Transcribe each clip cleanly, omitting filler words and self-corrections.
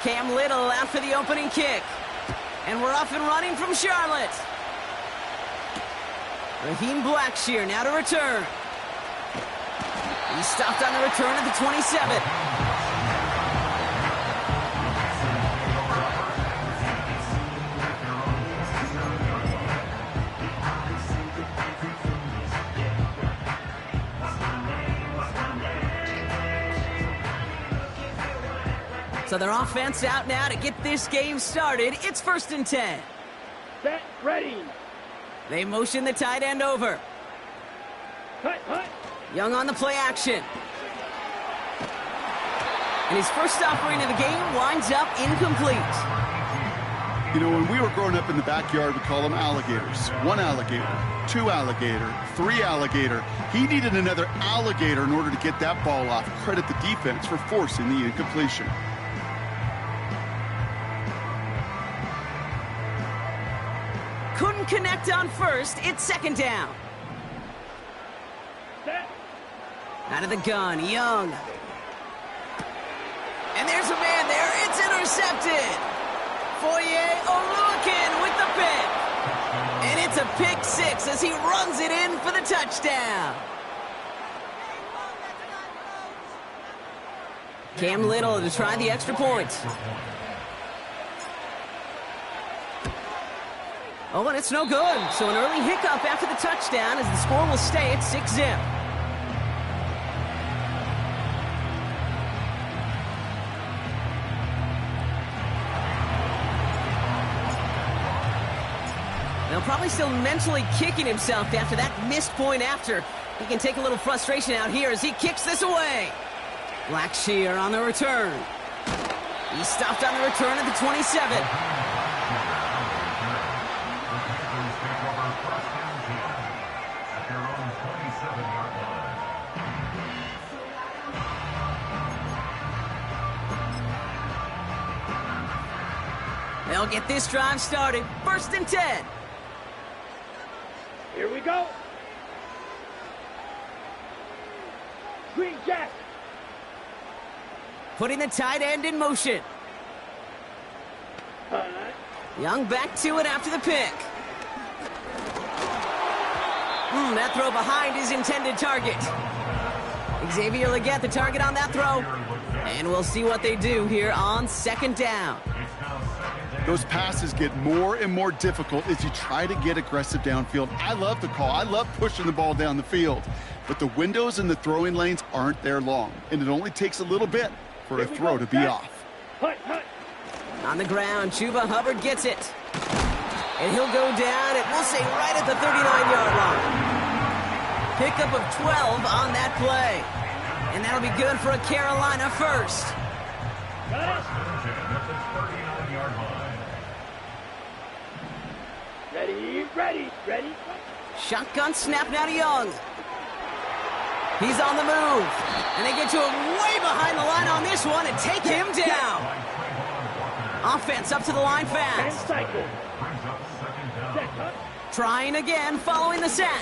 Cam Little out for the opening kick. And we're off and running from Charlotte. Raheem Blackshear now to return. He's stopped on the return at the 27. So their offense out now to get this game started. It's 1st and 10. Set, ready. They motion the tight end over. Cut. Young on the play action. And his first offering of the game winds up incomplete. You know, when we were growing up in the backyard, we call them alligators. 1 alligator, 2 alligator, 3 alligator. He needed another alligator in order to get that ball off. Credit the defense for forcing the incompletion. Couldn't connect on first. It's 2nd down. Set. Out of the gun, Young. And there's a man there. It's intercepted. Foye Oluwakin with the pick. And it's a pick 6 as he runs it in for the touchdown. Cam Little to try the extra point. Oh, and it's no good. So an early hiccup after the touchdown as the score will stay at 6-zip. Now probably still mentally kicking himself after that missed point after. He can take a little frustration out here as he kicks this away. Blackshear on the return. He stopped on the return at the 27. They'll get this drive started. 1st and 10. Here we go. Green Jack. Putting the tight end in motion. Young back to it after the pick. That throw behind his intended target. Xavier Legette the target on that throw. And we'll see what they do here on 2nd down. Those passes get more and more difficult as you try to get aggressive downfield. I love the call. I love pushing the ball down the field. But the windows in the throwing lanes aren't there long. And it only takes a little bit for a throw to be off. On the ground, Chuba Hubbard gets it. And he'll go down, and we'll say right at the 39-yard line. Pickup of 12 on that play. And that'll be good for a Carolina first. Ready. Shotgun snap now to Young. He's on the move. And they get to him way behind the line on this one and take him down. Offense up to the line fast. Trying again following the sack.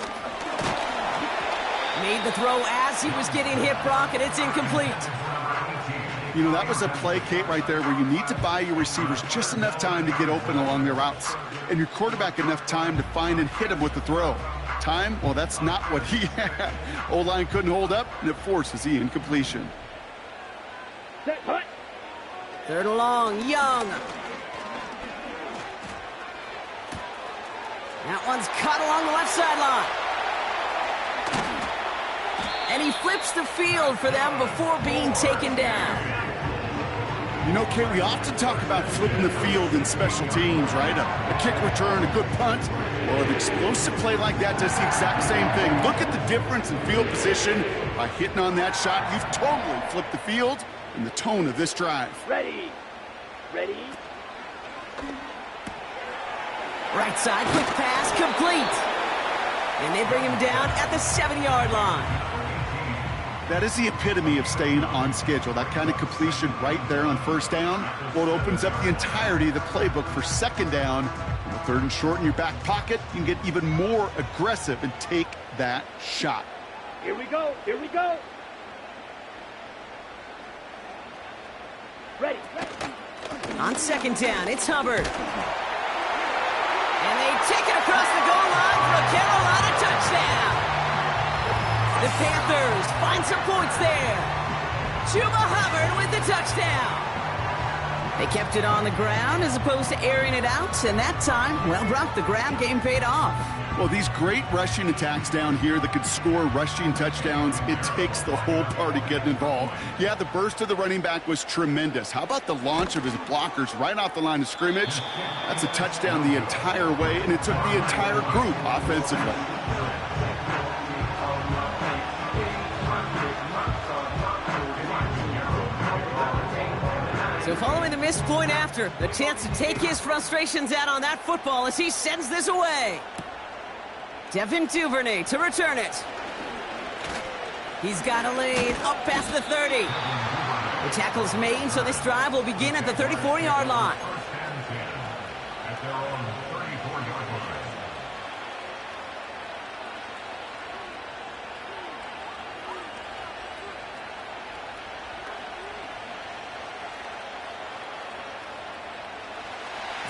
Made the throw as he was getting hit, Brock, and it's incomplete. You know, that was a play, Kate, right there where you need to buy your receivers just enough time to get open along their routes. And your quarterback enough time to find and hit him with the throw. Time? Well, that's not what he had. O-line couldn't hold up, and it forces the incompletion. 3rd and long, Young. That one's cut along the left sideline. And he flips the field for them before being taken down. You know, Kate, we often talk about flipping the field in special teams, right? A kick return, a good punt. Well, an explosive play like that does the exact same thing. Look at the difference in field position. By hitting on that shot, you've totally flipped the field and the tone of this drive. Ready. Right side, quick pass, complete. And they bring him down at the 7-yard line. That is the epitome of staying on schedule. That kind of completion right there on 1st down. Well, it opens up the entirety of the playbook for 2nd down. With 3rd and short in your back pocket, you can get even more aggressive and take that shot. Here we go. Ready. On second down, it's Hubbard. And they take it across the goal line for a Carolina touchdown. The Panthers find some points there. Chuba Hubbard with the touchdown. They kept it on the ground as opposed to airing it out, and that time, well, Brock, the ground game paid off. Well, these great rushing attacks down here that could score rushing touchdowns, it takes the whole party getting involved. Yeah, the burst of the running back was tremendous. How about the launch of his blockers right off the line of scrimmage? That's a touchdown the entire way, and it took the entire group offensively. So following the missed point after, the chance to take his frustrations out on that football as he sends this away. Devin Duvernay to return it. He's got a lane up past the 30. The tackle's made, so this drive will begin at the 34-yard line.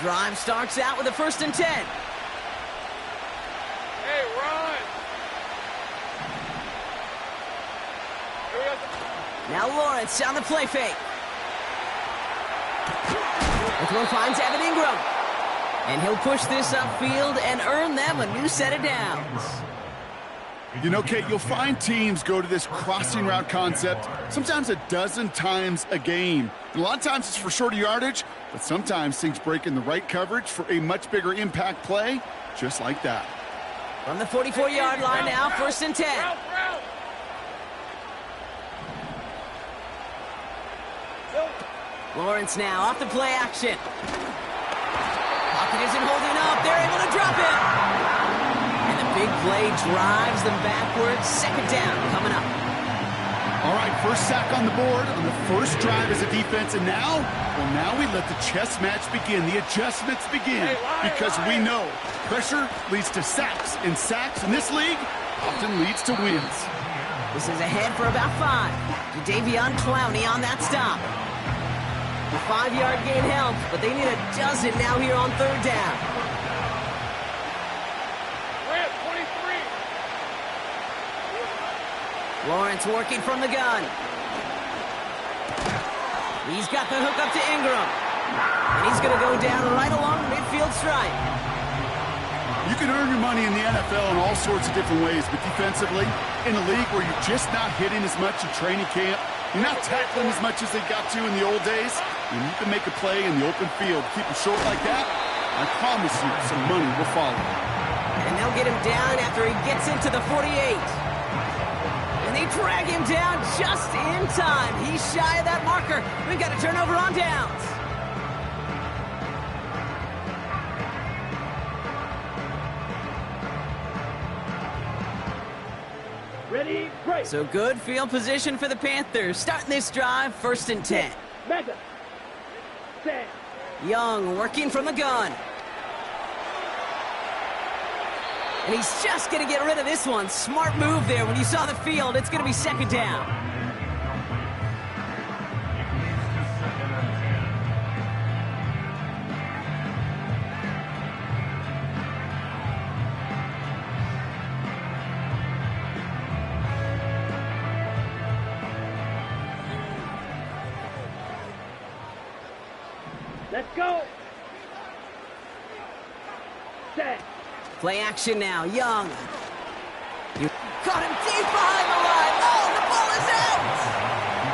Drive starts out with a 1st and 10. Hey, run! Now Lawrence on the play fake. The throw finds Evan Ingram. And he'll push this upfield and earn them a new set of downs. You know, Kate, you'll find teams go to this crossing route concept sometimes a dozen times a game. And a lot of times it's for shorter yardage, but sometimes things break in the right coverage for a much bigger impact play, just like that. From the 44-yard line now, 1st and 10. Lawrence now off the play action. Pocket isn't holding up. They're able to drop him. And the big play drives them backwards. 2nd down coming up. All right, first sack on the board on the first drive as a defense. And now, well, now we let the chess match begin. The adjustments begin. Because we know pressure leads to sacks. And sacks in this league often leads to wins. This is ahead for about 5. Jadeveon Clowney on that stop. The 5-yard gain helps, but they need a dozen now here on 3rd down. Lawrence working from the gun. He's got the hook up to Ingram. And he's going to go down right along the midfield stripe. You can earn your money in the NFL in all sorts of different ways, but defensively, in a league where you're just not hitting as much in training camp, you're not tackling as much as they got to in the old days, and you can make a play in the open field. Keep it short like that, I promise you some money will follow. And they'll get him down after he gets into the 48. And they drag him down just in time. He's shy of that marker. We've got a turnover on downs. Ready, break. So good field position for the Panthers. Starting this drive, 1st and 10. Mega. 10. Young working from the gun. And he's just going to get rid of this one. Smart move there. When you saw the field, it's going to be 2nd down. Let's go. Set. Play action now. Young. You caught him deep behind the line. Oh, the ball is out.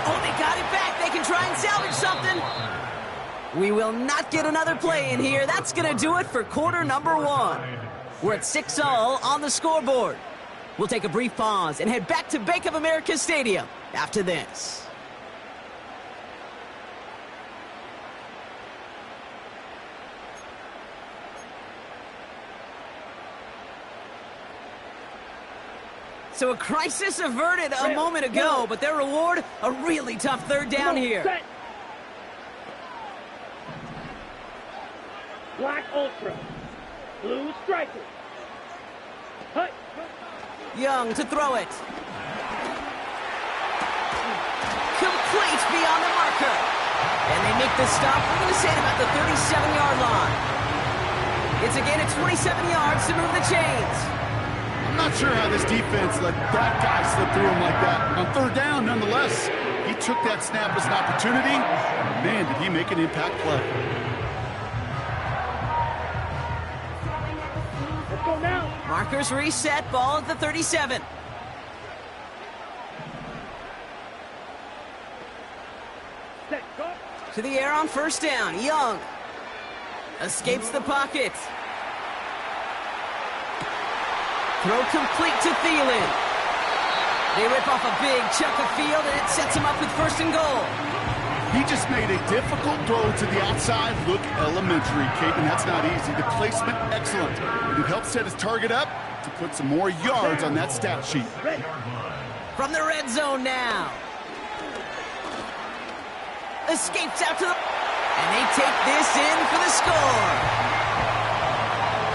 Oh, they got it back. They can try and salvage something. We will not get another play in here. That's going to do it for quarter number 1. We're at 6-all on the scoreboard. We'll take a brief pause and head back to Bank of America Stadium after this. So a crisis averted a moment ago, but their reward, a really tough 3rd down here. Set. Black Ultra. Blue Striker. Hut. Young to throw it. Complete beyond the marker. And they make the stop. We're going to say at about the 37-yard line. It's a gain of 27 yards to move the chains. I'm not sure how this defense let that guy slip through him like that. On third down, nonetheless, he took that snap as an opportunity. Man, did he make an impact play. Let's go now. Markers reset, ball at the 37. Set, go. To the air on first down. Young escapes the pocket. Throw complete to Thielen. They rip off a big chunk of field, and it sets him up with first and goal. He just made a difficult throw to the outside. Look elementary, Kate, and that's not easy. The placement, excellent. And it helps set his target up to put some more yards on that stat sheet. Ready. From the red zone now. Escapes out to the... And they take this in for the score.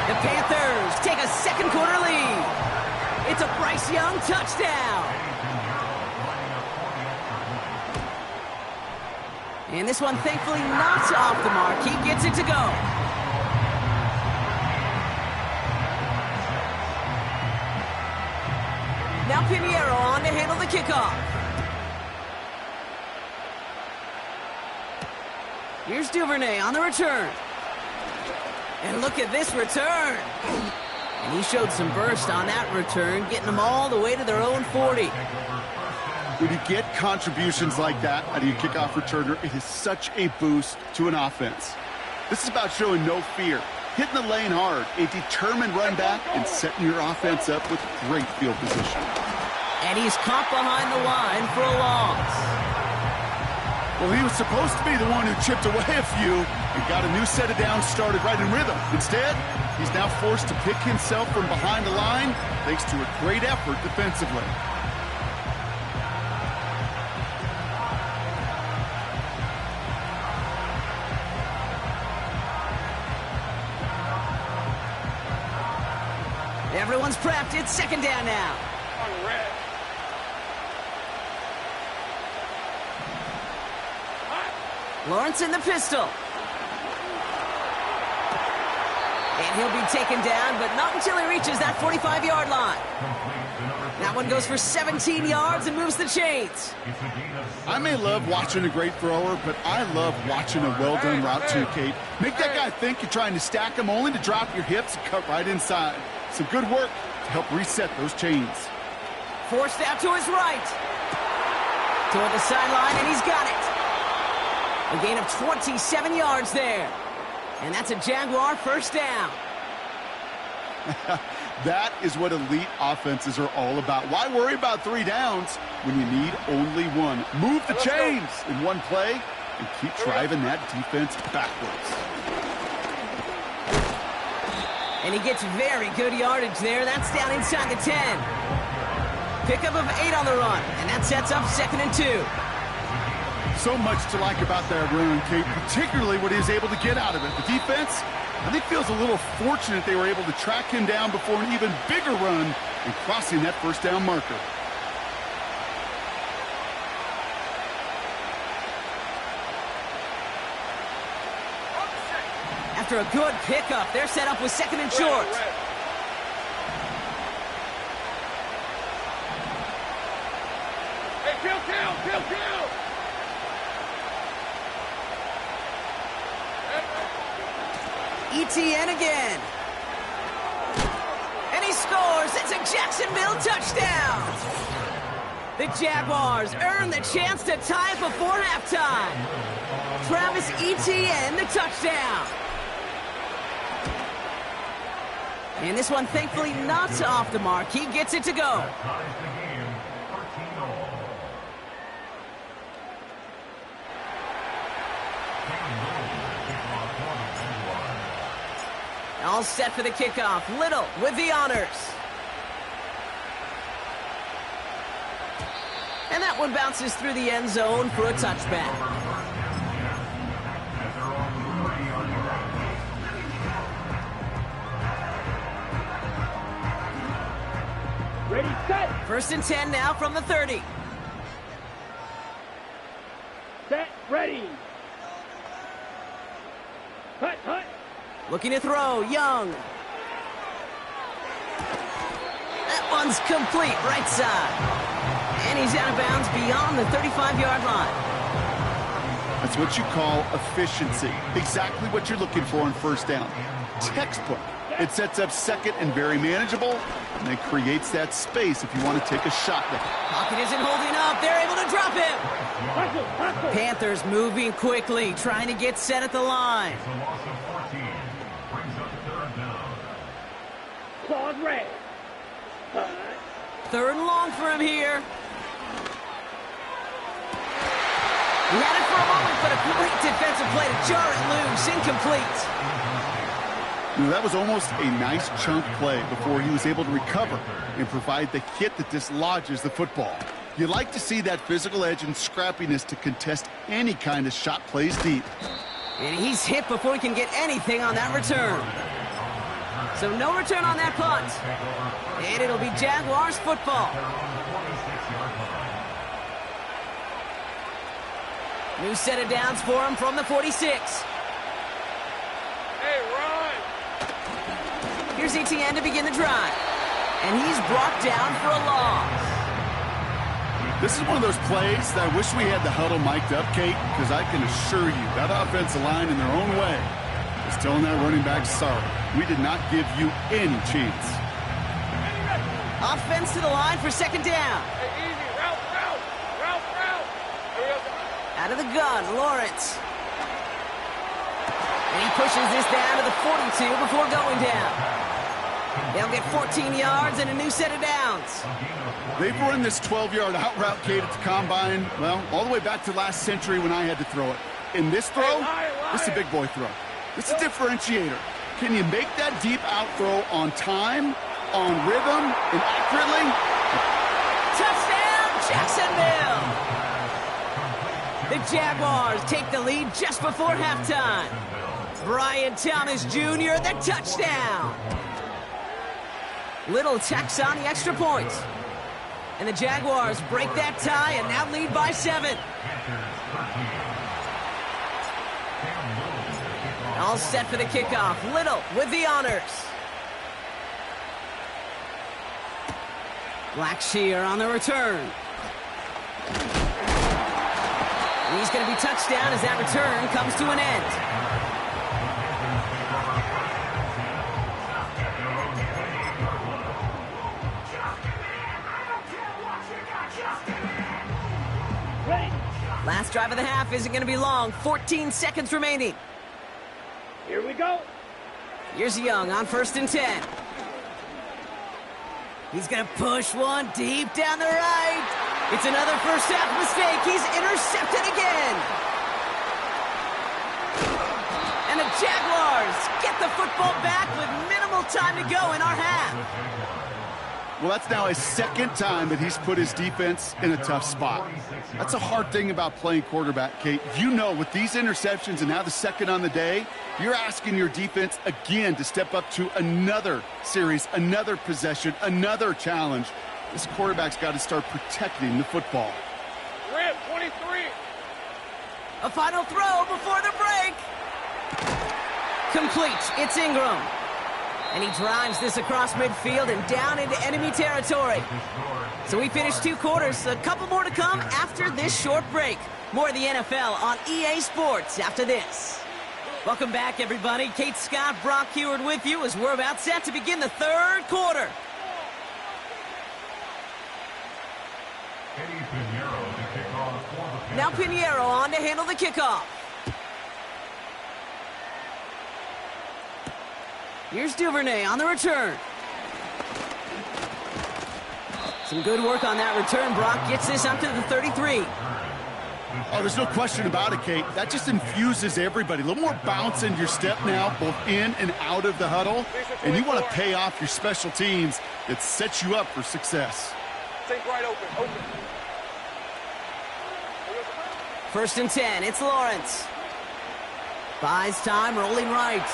The Panthers take a second quarter lead. It's a Bryce Young touchdown. And this one thankfully not off the mark. He gets it to go. Now Pinheiro on to handle the kickoff. Here's Duvernay on the return. And look at this return. And he showed some burst on that return, getting them all the way to their own 40. When you get contributions like that out of your kickoff returner, it is such a boost to an offense. This is about showing no fear, hitting the lane hard, a determined run back, and setting your offense up with great field position. And he's caught behind the line for a loss. Well, he was supposed to be the one who chipped away a few and got a new set of downs started right in rhythm. Instead, he's now forced to pick himself from behind the line thanks to a great effort defensively. Everyone's prepped. It's second down now. Lawrence in the pistol. And he'll be taken down, but not until he reaches that 45-yard line. That one goes for 17 yards and moves the chains. I may love watching a great thrower, but I love watching a well-done route too, Kate. Make that guy think you're trying to stack him only to drop your hips and cut right inside. Some good work to help reset those chains. Forced out to his right. Toward the sideline, and he's got it. A gain of 27 yards there. And that's a Jaguar first down. That is what elite offenses are all about. Why worry about 3 downs when you need only one? Move the chains in one play and keep driving that defense backwards. And he gets very good yardage there. That's down inside the 10. Pickup of 8 on the run, and that sets up 2nd and 2. So much to like about that run, Kate, particularly what he was able to get out of it. The defense, I think, feels a little fortunate they were able to track him down before an even bigger run and crossing that first down marker. After a good pickup, they're set up with 2nd and short. Hey, kill. ETN again. And he scores. It's a Jacksonville touchdown. The Jaguars earn the chance to tie before halftime. Travis Etienne, the touchdown. And this one, thankfully, not off the mark. He gets it to go. All set for the kickoff. Little with the honors. And that one bounces through the end zone for a touchback. Ready, set. 1st and 10 now from the 30. Set, ready. Looking to throw, Young. That one's complete, right side. And he's out of bounds beyond the 35-yard line. That's what you call efficiency. Exactly what you're looking for on first down. Textbook. It sets up second and very manageable, and it creates that space if you want to take a shot there. Pocket isn't holding up. They're able to drop him. Panthers moving quickly, trying to get set at the line. Claude Ray. Third and long for him here. He had it for a moment, but a great defensive play to jar it loose. Incomplete. That was almost a nice chunk play before he was able to recover and provide the hit that dislodges the football. You like to see that physical edge and scrappiness to contest any kind of shot plays deep. And he's hit before he can get anything on that return. So no return on that punt. And it'll be Jaguars football. New set of downs for him from the 46. Hey, Ron. Here's Etienne to begin the drive. And he's brought down for a loss. This is one of those plays that I wish we had the huddle mic'd up, Kate, because I can assure you that offensive line in their own way is telling that running back, sorry, we did not give you any chance. Offense to the line for second down. Hey, easy. Route. Hurry up. Out of the gun, Lawrence. And he pushes this down to the 42 before going down. They'll get 14 yards and a new set of downs. They've run this 12-yard out route, Kate, at the combine, well, all the way back to last century when I had to throw it. In this throw, this is a big boy throw. It's a differentiator. Can you make that deep out throw on time, on rhythm, and accurately? Touchdown, Jacksonville! The Jaguars take the lead just before halftime. Brian Thomas Jr., the touchdown. Little tacks on the extra point. And the Jaguars break that tie and now lead by 7. All set for the kickoff. Little with the honors. Blackshear on the return. And he's going to be touched down as that return comes to an end. Last drive of the half isn't going to be long. 14 seconds remaining. Here we go. Here's Young on 1st and 10. He's going to push one deep down the right. It's another first half mistake. He's intercepted again. And the Jaguars get the football back with minimal time to go in our half. Well, that's now his second time that he's put his defense in a tough spot. That's a hard thing about playing quarterback, Kate. You know, with these interceptions and now the second on the day, you're asking your defense again to step up to another series, another possession, another challenge. This quarterback's got to start protecting the football. Rip, 23. A final throw before the break. Complete. It's Ingram. And he drives this across midfield and down into enemy territory. So we finished 2 quarters. A couple more to come after this short break. More of the NFL on EA Sports after this. Welcome back, everybody. Kate Scott, Brock Heward with you as we're about set to begin the 3rd quarter. Now Pinheiro on to handle the kickoff. Here's Duvernay on the return. Some good work on that return. Brock gets this up to the 33. Oh, there's no question about it, Kate. That just infuses everybody. A little more bounce in your step now, both in and out of the huddle. And you want to pay off your special teams. It sets you up for success. Think right open. 1st and 10. It's Lawrence. Buys time, rolling right.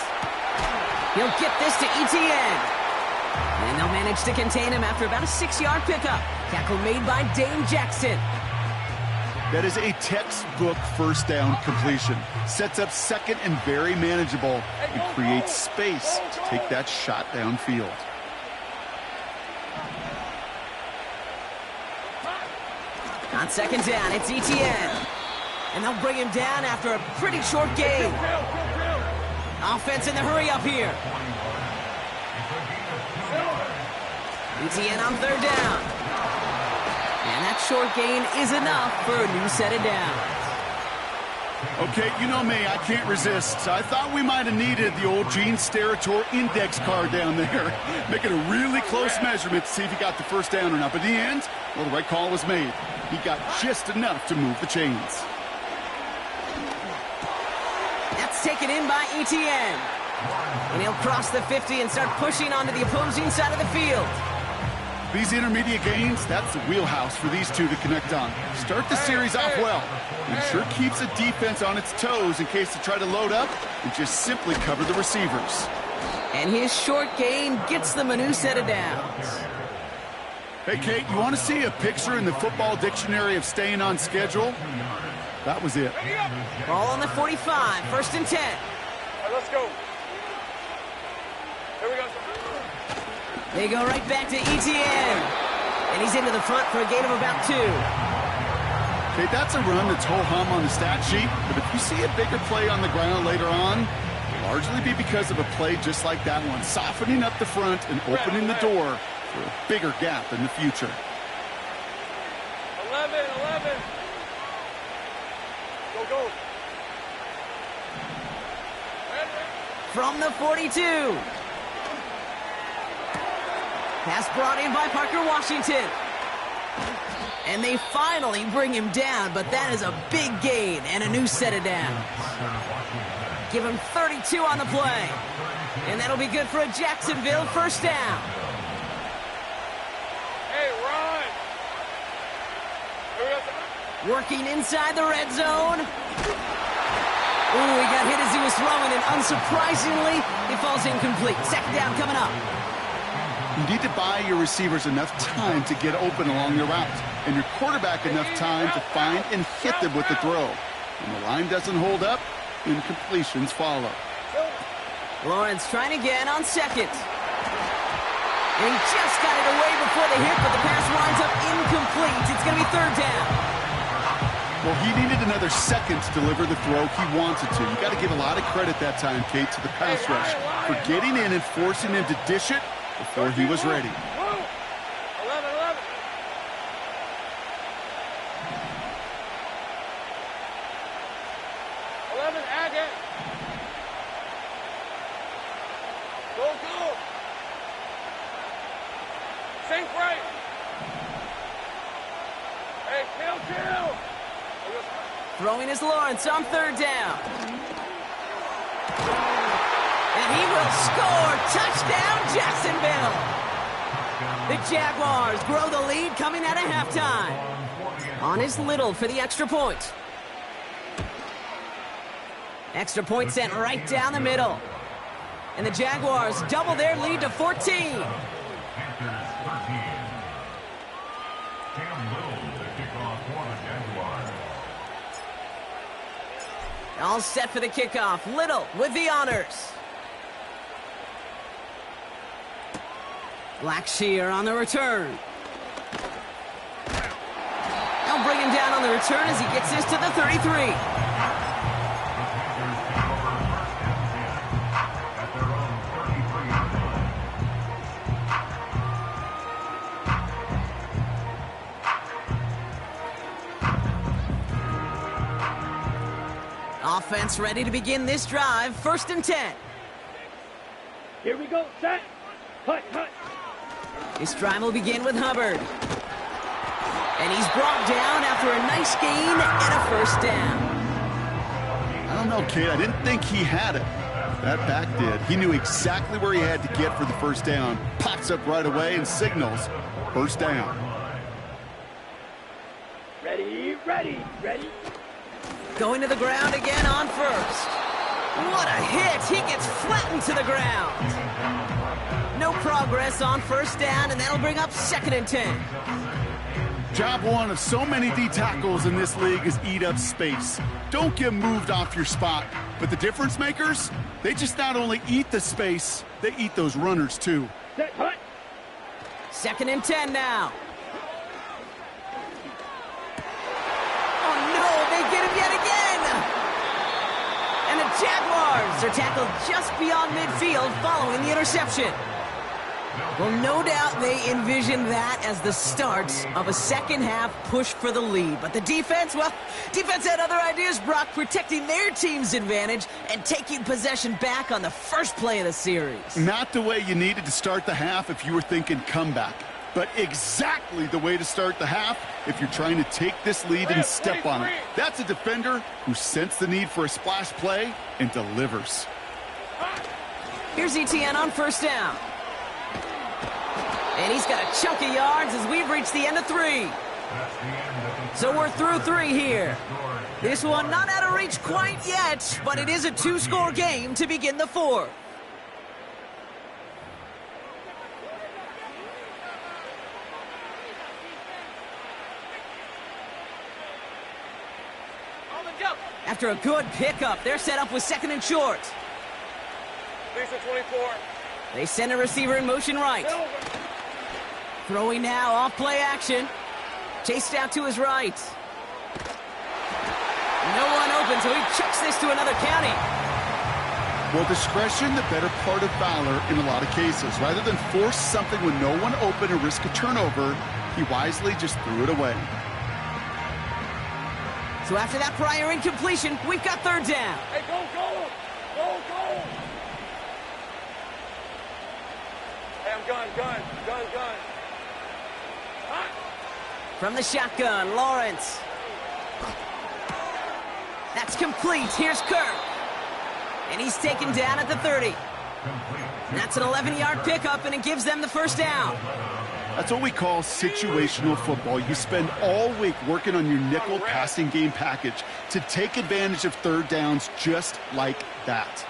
He'll get this to Etienne. And they'll manage to contain him after about a 6-yard pickup. Tackle made by Dane Jackson. That is a textbook first down completion. Sets up second and very manageable and creates space to take that shot downfield. On second down, it's ETN. And they'll bring him down after a pretty short gain. Offense in the hurry up here. ETN on third down. And that short gain is enough for a new set of downs. Okay, you know me, I can't resist. I thought we might have needed the old Gene Steratore index card down there. Making a really close measurement to see if he got the first down or not. But in the end, well, the right call was made. He got just enough to move the chains. That's taken in by ETN. And he'll cross the 50 and start pushing onto the opposing side of the field. These intermediate gains, that's the wheelhouse for these two to connect on. Start the series off well. It sure keeps the defense on its toes in case they try to load up and just simply cover the receivers. And his short gain gets them a new set of downs. Hey, Kate, you want to see a picture in the football dictionary of staying on schedule? That was it. Ball on the 45, first and 10. All right, let's go. Here we go. They go right back to ETN. And he's into the front for a gain of about 2. Okay, that's a run that's ho-hum on the stat sheet, but if you see a bigger play on the ground later on, it'll largely be because of a play just like that one, softening up the front and opening the door for a bigger gap in the future. 11. Go. From the 42. Pass brought in by Parker Washington. And they finally bring him down, but that is a big gain and a new set of downs. Give him 32 on the play. And that'll be good for a Jacksonville first down. Hey, run. Here we go. Working inside the red zone. Ooh, he got hit as he was throwing, and unsurprisingly, it falls incomplete. Second down coming up. You need to buy your receivers enough time to get open along their route, and your quarterback enough time to find and hit them with the throw. When the line doesn't hold up, incompletions follow. Lawrence trying again on second. And he just got it away before the hit, but the pass winds up incomplete. It's going to be third down. Well, he needed another second to deliver the throw he wanted to. You got to give a lot of credit that time, Kate, to the pass rush for getting in and forcing him to dish it before he was ready. 11. 11, add it. Go. Sink right. Hey, kill. Throwing is Lawrence on third down. And he will score. Touchdown, Jacksonville. The Jaguars grow the lead coming out of halftime. On is Little for the extra point. Extra point sent right down the middle. And the Jaguars double their lead to 14. All set for the kickoff. Little with the honors. Blackshear on the return. They'll bring him down on the return as he gets this to the 33. Offense ready to begin this drive. First and 10. Here we go. Set. Cut. This drive will begin with Hubbard. And he's brought down after a nice gain and a first down. I don't know, kid. I didn't think he had it. That back did. He knew exactly where he had to get for the first down. Pops up right away and signals first down. Ready. Going to the ground again on first. What a hit! He gets flattened to the ground. No progress on first down, and that'll bring up second and 10. Job one of so many D tackles in this league is eat up space. Don't get moved off your spot. But the difference makers, they just not only eat the space, they eat those runners too. Set, hut. 2nd and 10 now. Oh no, they get him yet again! And the Jaguars are tackled just beyond midfield following the interception. Well, no doubt they envisioned that as the start of a second-half push for the lead. But the defense, well, defense had other ideas, Brock, protecting their team's advantage and taking possession back on the first play of the series. Not the way you needed to start the half if you were thinking comeback, but exactly the way to start the half if you're trying to take this lead and step on it. That's a defender who sensed the need for a splash play and delivers. Here's ETN on 1st down. And he's got a chunk of yards as we've reached the end of 3. So we're through 3 here. This one not out of reach quite yet, but it is a 2-score game to begin the 4th. After a good pickup, they're set up with 2nd and short. 24. They send a receiver in motion right. Throwing now, off play action. Chased out to his right. No one open, so he chucks this to another county. Well, discretion, the better part of valor in a lot of cases. Rather than force something with no one open and risk a turnover, he wisely just threw it away. So after that prior incompletion, we've got 3rd down. Hey, go! Hey, I'm gun. From the shotgun, Lawrence. That's complete. Here's Kirk. And he's taken down at the 30. That's an 11-yard pickup, and it gives them the 1st down. That's what we call situational football. You spend all week working on your nickel passing game package to take advantage of 3rd downs just like that.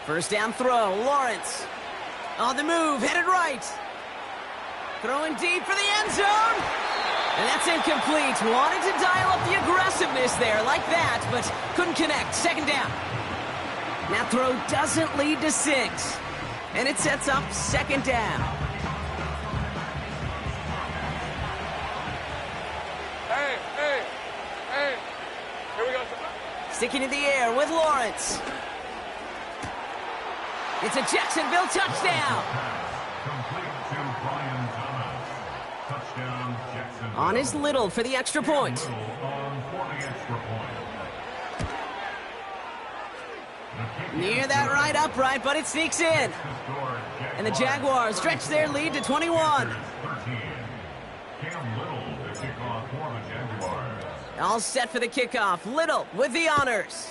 1st down throw, Lawrence. On the move, headed right. Throwing deep for the end zone. And that's incomplete. Wanted to dial up the aggressiveness there like that, but couldn't connect. 2nd down. That throw doesn't lead to 6. And it sets up 2nd down. Hey. Here we go. Sticking in the air with Lawrence. It's a Jacksonville touchdown. On is Little for the extra point. Near that right upright, but it sneaks in. And the Jaguars stretch their lead to 21. All set for the kickoff. Little with the honors.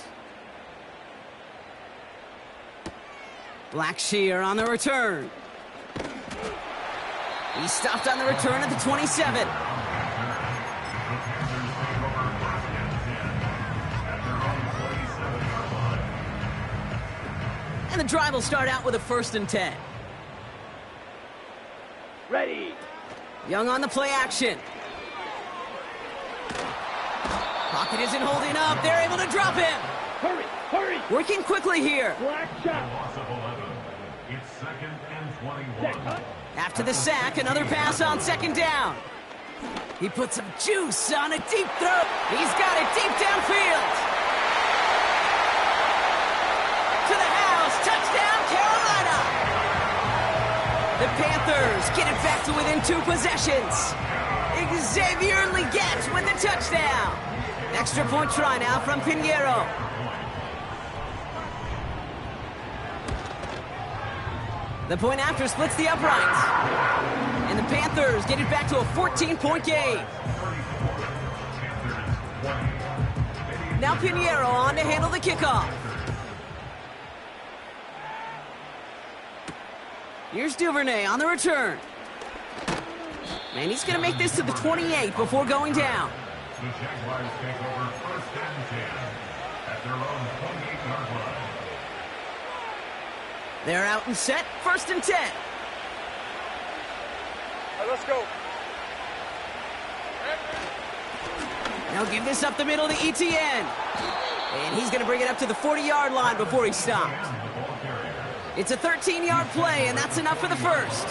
Blackshear on the return. He stopped on the return at the 27. And the drive will start out with a 1st and 10. Ready. Young on the play action. Pocket isn't holding up. They're able to drop him. Hurry. Working quickly here. Black shot. It's 2nd and 21. After the sack, another pass on 2nd down. He put some juice on a deep throw. He's got it deep downfield. To the house. Touchdown, Carolina. The Panthers get it back to within 2 possessions. Xavier Leggett with the touchdown. Extra point try now from Pinheiro. The point after splits the uprights. And the Panthers get it back to a 14-point game. Now Pinheiro on to handle the kickoff. Here's Duvernay on the return. And he's going to make this to the 28 before going down. The Jaguars take over 1st and 10 at their own 28-yard line. They're out and set, 1st and 10. Let's go. Now give this up the middle to ETN. And he's going to bring it up to the 40-yard line before he stops. It's a 13-yard play, and that's enough for the first.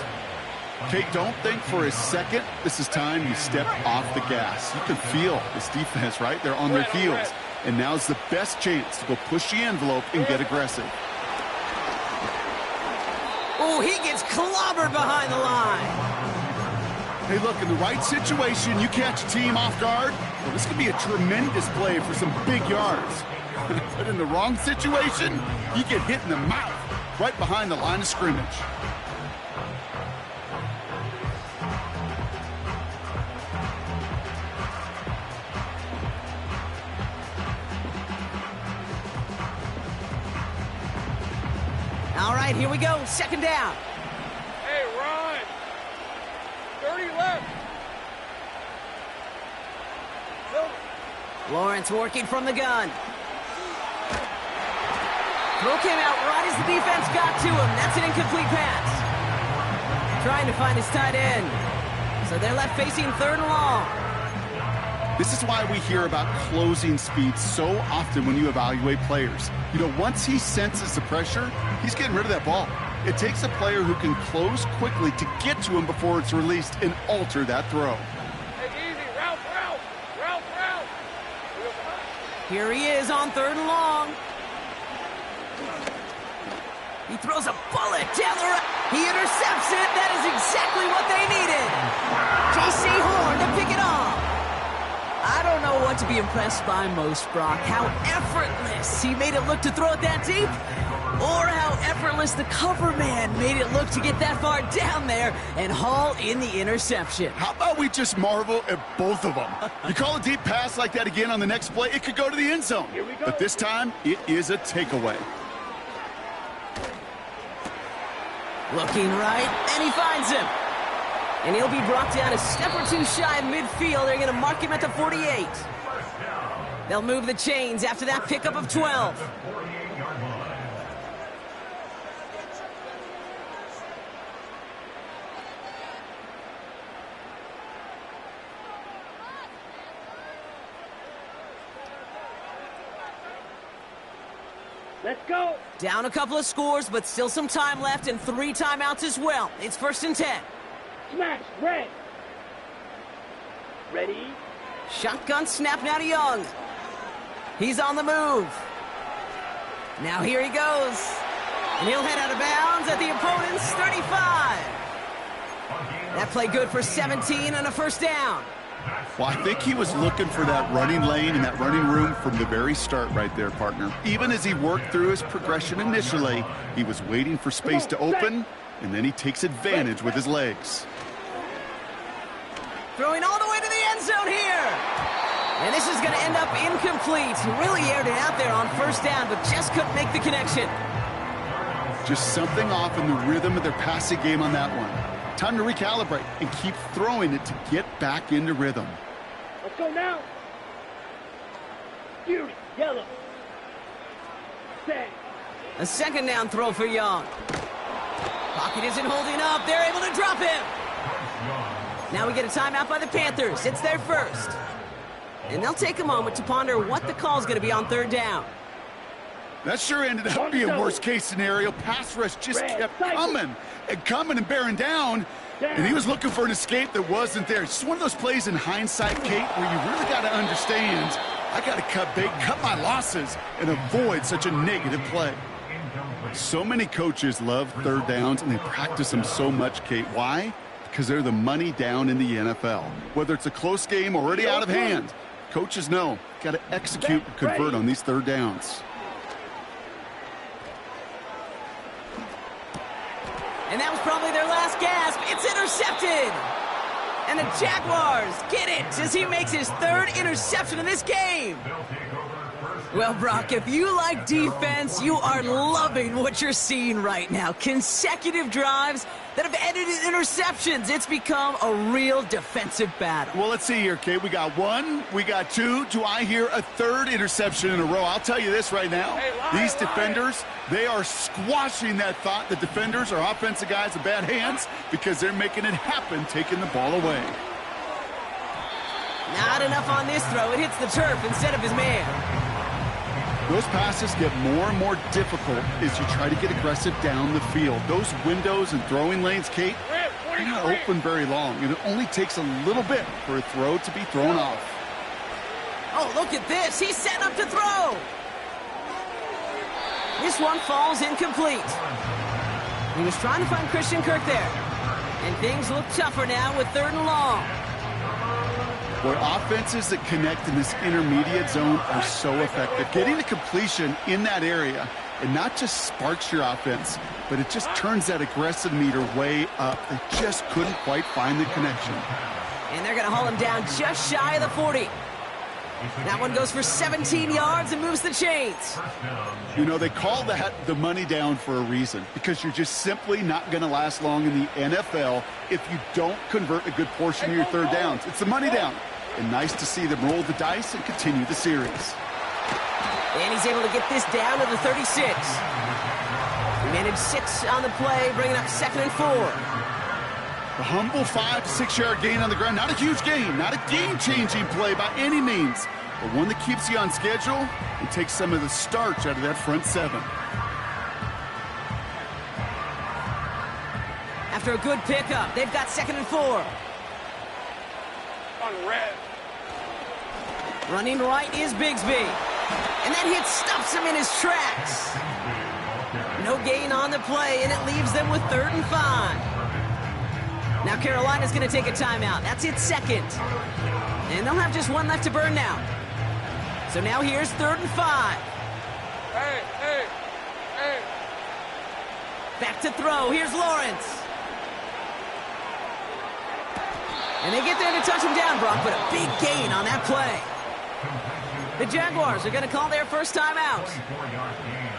Kate, don't think for a second this is time you step off the gas. You can feel this defense, right? They're on their heels. And now's the best chance to go push the envelope and get aggressive. Oh, he gets clobbered behind the line. Hey, look, in the right situation, you catch a team off guard. Well, this could be a tremendous play for some big yards. But in the wrong situation, you get hit in the mouth right behind the line of scrimmage. All right, here we go. Second down. Hey, Ron. 30 left. Lawrence working from the gun. Throw came out right as the defense got to him. That's an incomplete pass. Trying to find his tight end. So they're left facing third and long. This is why we hear about closing speed so often when you evaluate players. You know, once he senses the pressure, he's getting rid of that ball. It takes a player who can close quickly to get to him before it's released and alter that throw. Hey, easy. Route. Here he is on third and long. He throws a bullet down the right. He intercepts it. That is exactly what they needed. J.C. Horn to pick it off. I don't know what to be impressed by most, Brock. How effortless he made it look to throw it that deep, or how effortless the cover man made it look to get that far down there and haul in the interception. How about we just marvel at both of them? You call a deep pass like that again on the next play, it could go to the end zone. Here we go. But this time, it is a takeaway. Looking right, and he finds him. And he'll be brought down a step or two shy of midfield. They're going to mark him at the 48. They'll move the chains after that pickup of 12. Let's go. Down a couple of scores, but still some time left and 3 timeouts as well. It's 1st and 10. Smash. Red. Ready. Shotgun snap now to Young. He's on the move. Now here he goes. And he'll head out of bounds at the opponent's 35. That play good for 17 and a first down. Well, I think he was looking for that running lane and that running room from the very start right there, partner. Even as he worked through his progression initially, he was waiting for space to open, and then he takes advantage with his legs. Throwing all the way to the end zone here. And this is going to end up incomplete. He really aired it out there on first down, but just couldn't make the connection. Just something off in the rhythm of their passing game on that one. Time to recalibrate and keep throwing it to get back into rhythm. Let's go now. Fury. Yellow. Set. A second down throw for Young. Pocket isn't holding up. They're able to drop him. Now we get a timeout by the Panthers. It's their first. And they'll take a moment to ponder what the call's going to be on third down. That sure ended up being worst-case scenario. Pass rush just kept coming and bearing down. And he was looking for an escape that wasn't there. It's just one of those plays in hindsight, Kate, where you really got to understand, I got to cut bait, cut my losses, and avoid such a negative play. So many coaches love third downs, and they practice them so much, Kate. Why? Because they're the money down in the NFL. Whether it's a close game already out of hand, coaches know, got to execute and convert on these third downs. And that was probably their last gasp. It's intercepted. And the Jaguars get it as he makes his 3rd interception in this game. Well, Brock, if you like defense, you are loving what you're seeing right now. Consecutive drives that have ended in interceptions. It's become a real defensive battle. Well, let's see here, Kate. We got one, we got two. Do I hear a third interception in a row? I'll tell you this right now. These defenders, they are squashing that thought that defenders or offensive guys have bad hands because they're making it happen, taking the ball away. Not enough on this throw. It hits the turf instead of his man. Those passes get more and more difficult as you try to get aggressive down the field. Those windows and throwing lanes, Kate, are not open very long. It only takes a little bit for a throw to be thrown off. Oh, look at this. He's set up to throw. This one falls incomplete. He was trying to find Christian Kirk there. And things look tougher now with 3rd and long. Boy, offenses that connect in this intermediate zone are so effective. Getting the completion in that area, it not just sparks your offense, but it just turns that aggressive meter way up. They just couldn't quite find the connection. And they're going to haul him down just shy of the 40. That one goes for 17 yards and moves the chains. You know, they call that the money down for a reason, because you're just simply not going to last long in the NFL if you don't convert a good portion of your 3rd downs. It's the money down. And nice to see them roll the dice and continue the series. And he's able to get this down to the 36. He managed 6 on the play, bringing up 2nd and 4. The humble 5 to 6 yard gain on the ground. Not a huge gain, not a game-changing play by any means, but one that keeps you on schedule and takes some of the starch out of that front 7. After a good pickup, they've got 2nd and 4. On red. Running right is Bigsby. And that hit stops him in his tracks. No gain on the play, and it leaves them with 3rd and 5. Now Carolina's going to take a timeout. That's its 2nd. And they'll have just one left to burn now. So now here's 3rd and 5. Hey. Back to throw. Here's Lawrence. And they get there to touch him down, Brock, but a big gain on that play. The Jaguars are going to call their first time out.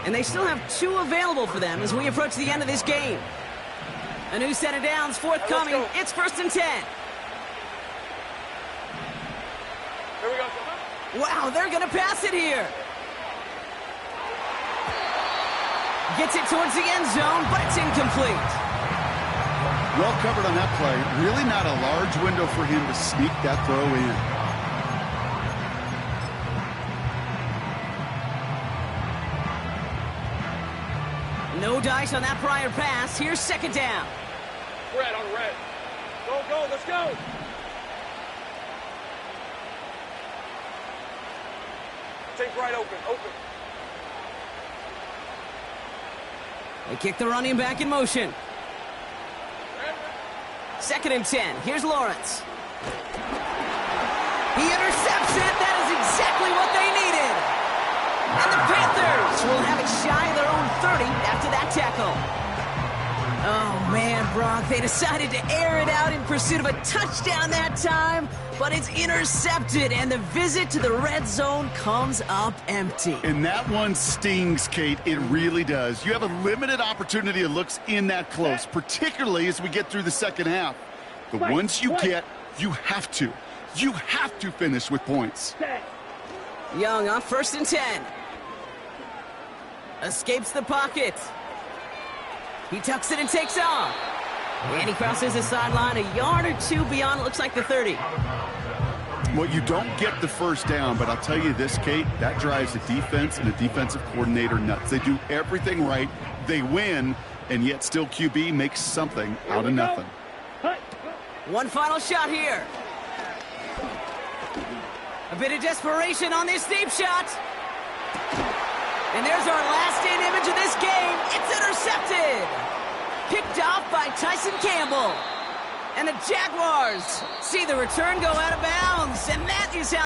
And they still have 2 available for them as we approach the end of this game. A new set of downs forthcoming. It's 1st and 10. Here we go. Wow, they're going to pass it here. Gets it towards the end zone, but it's incomplete. Well covered on that play. Really not a large window for him to sneak that throw in. No dice on that prior pass. Here's 2nd down. Red on red. Go, let's go. Take right open. They kick the running back in motion. 2nd and 10. Here's Lawrence. He intercepts it. That is exactly what they needed. And the Panthers will have it shy of their own 30 after that tackle. Oh, man, Brock, they decided to air it out in pursuit of a touchdown that time, but it's intercepted, and the visit to the red zone comes up empty. And that one stings, Kate. It really does. You have a limited opportunity of looks in that close, particularly as we get through the 2nd half. But once you get, you have to finish with points. Young on 1st and 10. Escapes the pocket. He tucks it and takes off. And he crosses the sideline a yard or 2 beyond, it looks like the 30. Well, you don't get the 1st down, but I'll tell you this, Kate, that drives the defense and the defensive coordinator nuts. They do everything right. They win, and yet still QB makes something out of nothing. One final shot here. A bit of desperation on this deep shot. And there's our last-in image of this game. It's intercepted. Picked off by Tyson Campbell. And the Jaguars see the return go out of bounds. And that is how